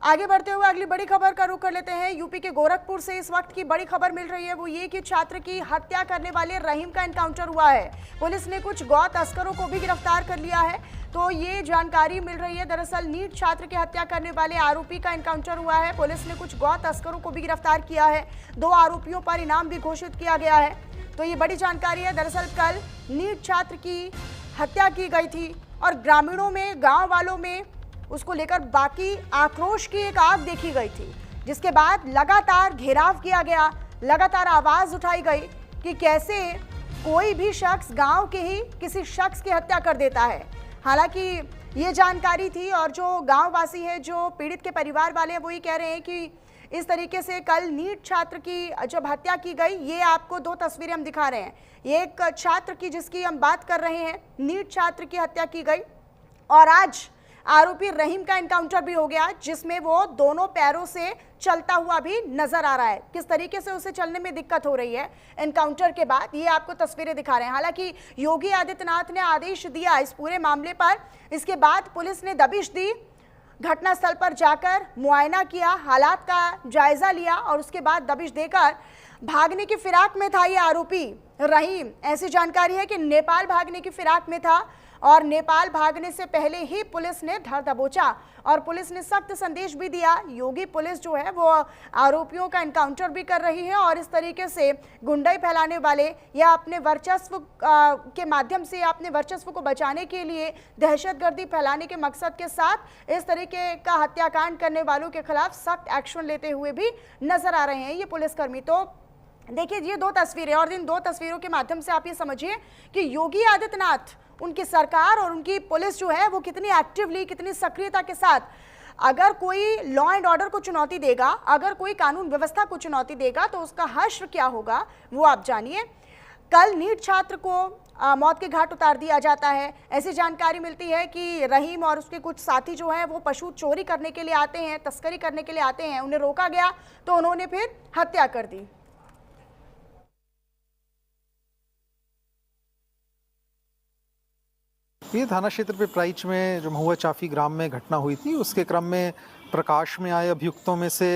आगे बढ़ते हुए अगली बड़ी खबर का रुख कर लेते हैं। यूपी के गोरखपुर से इस वक्त की बड़ी खबर मिल रही है, वो ये कि छात्र की हत्या करने वाले रहीम का एनकाउंटर हुआ है। पुलिस ने कुछ गौ तस्करों को भी गिरफ्तार कर लिया है। तो ये जानकारी मिल रही है, दरअसल नीट छात्र की हत्या करने वाले आरोपी का एनकाउंटर हुआ है। पुलिस ने कुछ गौ तस्करों को भी गिरफ्तार किया है। 2 आरोपियों पर इनाम भी घोषित किया गया है। तो ये बड़ी जानकारी है। दरअसल कल नीट छात्र की हत्या की गई थी और ग्रामीणों में, गांव वालों में उसको लेकर बाकी आक्रोश की एक आग देखी गई थी, जिसके बाद लगातार घेराव किया गया, लगातार आवाज उठाई गई कि कैसे कोई भी शख्स गांव के ही किसी शख्स की हत्या कर देता है। हालांकि ये जानकारी थी और जो गांव वासी है, जो पीड़ित के परिवार वाले हैं, वो ये कह रहे हैं कि इस तरीके से कल नीट छात्र की जब हत्या की गई, ये आपको 2 तस्वीरें हम दिखा रहे हैं। ये एक छात्र की जिसकी हम बात कर रहे हैं, नीट छात्र की हत्या की गई और आज आरोपी रहीम का एनकाउंटर भी हो गया, जिसमें वो दोनों पैरों से चलता हुआ भी नजर आ रहा है। किस तरीके से उसे चलने में दिक्कत हो रही है एनकाउंटर के बाद, ये आपको तस्वीरें दिखा रहे हैं। हालांकि योगी आदित्यनाथ ने आदेश दिया इस पूरे मामले पर, इसके बाद पुलिस ने दबिश दी, घटनास्थल पर जाकर मुआयना किया, हालात का जायजा लिया और उसके बाद दबिश देकर भागने की फिराक में था ये आरोपी रहीम। ऐसी जानकारी है कि नेपाल भागने की फिराक में था और नेपाल भागने से पहले ही पुलिस ने धर दबोचा और पुलिस ने सख्त संदेश भी दिया। योगी पुलिस जो है वो आरोपियों का एनकाउंटर भी कर रही है और इस तरीके से गुंडाई फैलाने वाले या अपने वर्चस्व के माध्यम से या अपने वर्चस्व को बचाने के लिए दहशतगर्दी फैलाने के मकसद के साथ इस तरीके का हत्याकांड करने वालों के खिलाफ सख्त एक्शन लेते हुए भी नजर आ रहे हैं ये पुलिसकर्मी। तो देखिए, ये 2 तस्वीरें और इन 2 तस्वीरों के माध्यम से आप ये समझिए कि योगी आदित्यनाथ, उनकी सरकार और उनकी पुलिस जो है वो कितनी एक्टिवली, कितनी सक्रियता के साथ, अगर कोई लॉ एंड ऑर्डर को चुनौती देगा, अगर कोई कानून व्यवस्था को चुनौती देगा तो उसका हश्र क्या होगा वो आप जानिए। कल नीट छात्र को मौत के घाट उतार दिया जाता है। ऐसी जानकारी मिलती है कि रहीम और उसके कुछ साथी जो हैं वो पशु चोरी करने के लिए आते हैं, तस्करी करने के लिए आते हैं। उन्हें रोका गया तो उन्होंने फिर हत्या कर दी। ये थाना क्षेत्र पिपराइच में जो महुआ चाफी ग्राम में घटना हुई थी, उसके क्रम में प्रकाश में आए अभियुक्तों में से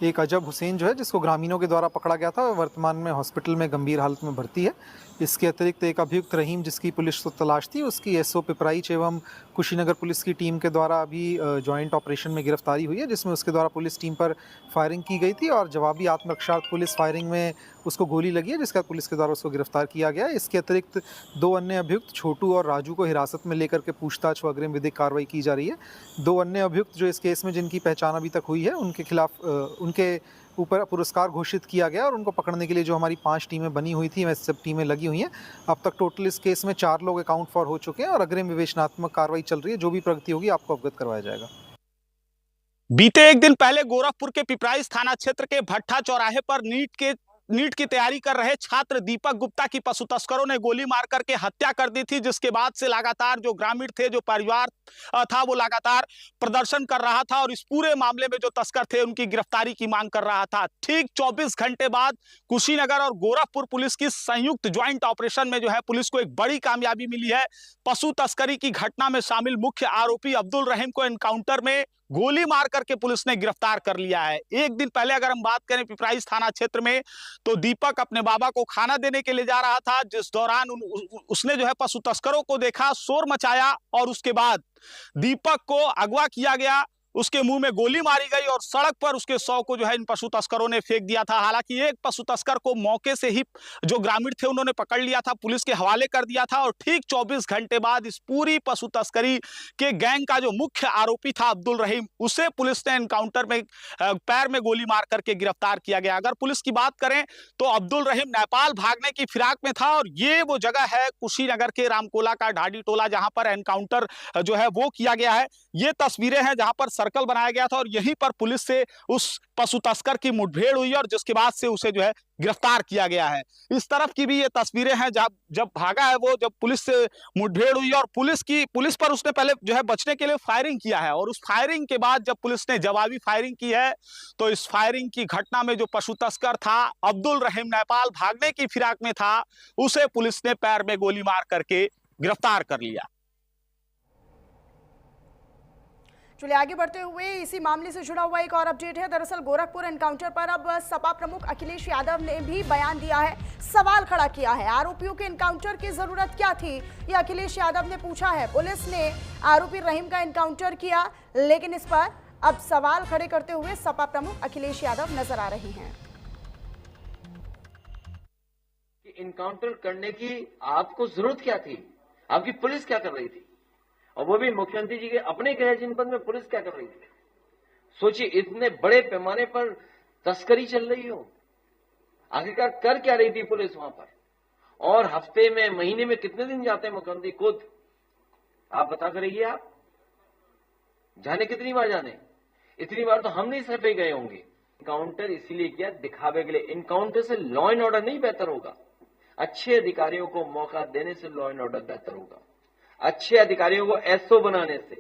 एक अजब हुसैन जो है, जिसको ग्रामीणों के द्वारा पकड़ा गया था, वर्तमान में हॉस्पिटल में गंभीर हालत में भर्ती है। इसके अतिरिक्त एक अभियुक्त रहीम, जिसकी पुलिस को तलाश थी, उसकी एसओ पिपराइच एवं कुशीनगर पुलिस की टीम के द्वारा अभी जॉइंट ऑपरेशन में गिरफ्तारी हुई है, जिसमें उसके द्वारा पुलिस टीम पर फायरिंग की गई थी और जवाबी आत्मरक्षार्थ पुलिस फायरिंग में उसको गोली लगी है, जिसका पुलिस के द्वारा उसको गिरफ्तार किया गया है। इसके अतिरिक्त 2 अन्य अभियुक्त छोटू और राजू को हिरासत में लेकर के पूछताछ व अग्रिम विधिक कार्रवाई की जा रही है। 2 अन्य अभियुक्त जो इस केस में जिनकी पहचान अभी तक हुई है, उनके खिलाफ उनके ऊपर पुरस्कार घोषित किया गया और उनको पकड़ने के लिए जो हमारी 5 टीमें बनी हुई थी, वह सब टीमें लगी हुई हैं। अब तक टोटल इस केस में 4 लोग अकाउंट फॉर हो चुके हैं और अग्रिम विवेचनात्मक कार्रवाई चल रही है। जो भी प्रगति होगी आपको अवगत करवाया जाएगा। बीते एक दिन पहले गोरखपुर के पिपराइच थाना क्षेत्र के भट्टा चौराहे पर नीट की तैयारी कर रहे छात्र दीपक गुप्ता की पशु तस्करों ने गोली मार करके हत्या कर दी थी, जिसके बाद से लगातार जो ग्रामीण थे, जो परिवार था, वो लगातार प्रदर्शन कर रहा था और इस पूरे मामले में जो तस्कर थे उनकी गिरफ्तारी की मांग कर रहा था। ठीक 24 घंटे बाद कुशीनगर और गोरखपुर पुलिस की संयुक्त ज्वाइंट ऑपरेशन में जो है पुलिस को एक बड़ी कामयाबी मिली है। पशु तस्करी की घटना में शामिल मुख्य आरोपी अब्दुल रहीम को एनकाउंटर में गोली मार करके पुलिस ने गिरफ्तार कर लिया है। एक दिन पहले अगर हम बात करें पिपराइच थाना क्षेत्र में, तो दीपक अपने बाबा को खाना देने के लिए जा रहा था, जिस दौरान उसने जो है पशु तस्करों को देखा, शोर मचाया और उसके बाद दीपक को अगवा किया गया, उसके मुंह में गोली मारी गई और सड़क पर उसके शव को जो है इन पशु तस्करों ने फेंक दिया था। हालांकि एक पशु तस्कर को मौके से ही जो ग्रामीण थे उन्होंने पकड़ लिया था, पुलिस के हवाले कर दिया था और ठीक 24 घंटे बाद इस पूरी पशु तस्करी के गैंग का जो मुख्य आरोपी था अब्दुल रहीम, उसे पुलिस ने एनकाउंटर में पैर में गोली मार करके गिरफ्तार किया गया। अगर पुलिस की बात करें तो अब्दुल रहीम नेपाल भागने की फिराक में था और ये वो जगह है कुशीनगर के रामकोला का ढाडी टोला, जहां पर एनकाउंटर जो है वो किया गया है। ये तस्वीरें हैं जहां पर सर्कल बनाया गया था और यहीं पर पुलिस से उस पशु तस्कर की मुठभेड़ हुई और जिसके बाद से उसे जो है गिरफ्तार किया गया है। इस तरफ की भी ये तस्वीरें हैं जब भागा है वो, जब पुलिस से मुठभेड़ हुई और पुलिस पर उसने पहले जो है बचने के लिए फायरिंग किया है और उस फायरिंग के बाद जब पुलिस ने जवाबी फायरिंग की है, तो इस फायरिंग की घटना में जो पशु तस्कर था अब्दुल रहीम, नेपाल भागने की फिराक में था, उसे पुलिस ने पैर में गोली मार करके गिरफ्तार कर लिया। चलिए आगे बढ़ते हुए इसी मामले से जुड़ा हुआ एक और अपडेट है। दरअसल गोरखपुर एनकाउंटर पर अब सपा प्रमुख अखिलेश यादव ने भी बयान दिया है, सवाल खड़ा किया है। आरोपियों के एनकाउंटर की जरूरत क्या थी, ये अखिलेश यादव ने पूछा है। पुलिस ने आरोपी रहीम का एनकाउंटर किया, लेकिन इस पर अब सवाल खड़े करते हुए सपा प्रमुख अखिलेश यादव नजर आ रहे हैं। इनकाउंटर करने की आपको जरूरत क्या थी? आपकी पुलिस क्या कर रही थी? और वो भी मुख्यमंत्री जी के अपने गृह जनपद में पुलिस क्या कर रही थी? सोचिए, इतने बड़े पैमाने पर तस्करी चल रही हो, आखिरकार कर क्या रही थी पुलिस वहां पर? और हफ्ते में, महीने में कितने दिन जाते हैं मुख्यमंत्री खुद? आप बता करिए, आप जाने कितनी बार जाने? इतनी बार तो हम नहीं सर पे गए होंगे। इनकाउंटर इसीलिए किया, दिखावे के लिए। इनकाउंटर से लॉ एंड ऑर्डर नहीं बेहतर होगा। अच्छे अधिकारियों को मौका देने से लॉ एंड ऑर्डर बेहतर होगा। अच्छे अधिकारियों को एसओ बनाने से,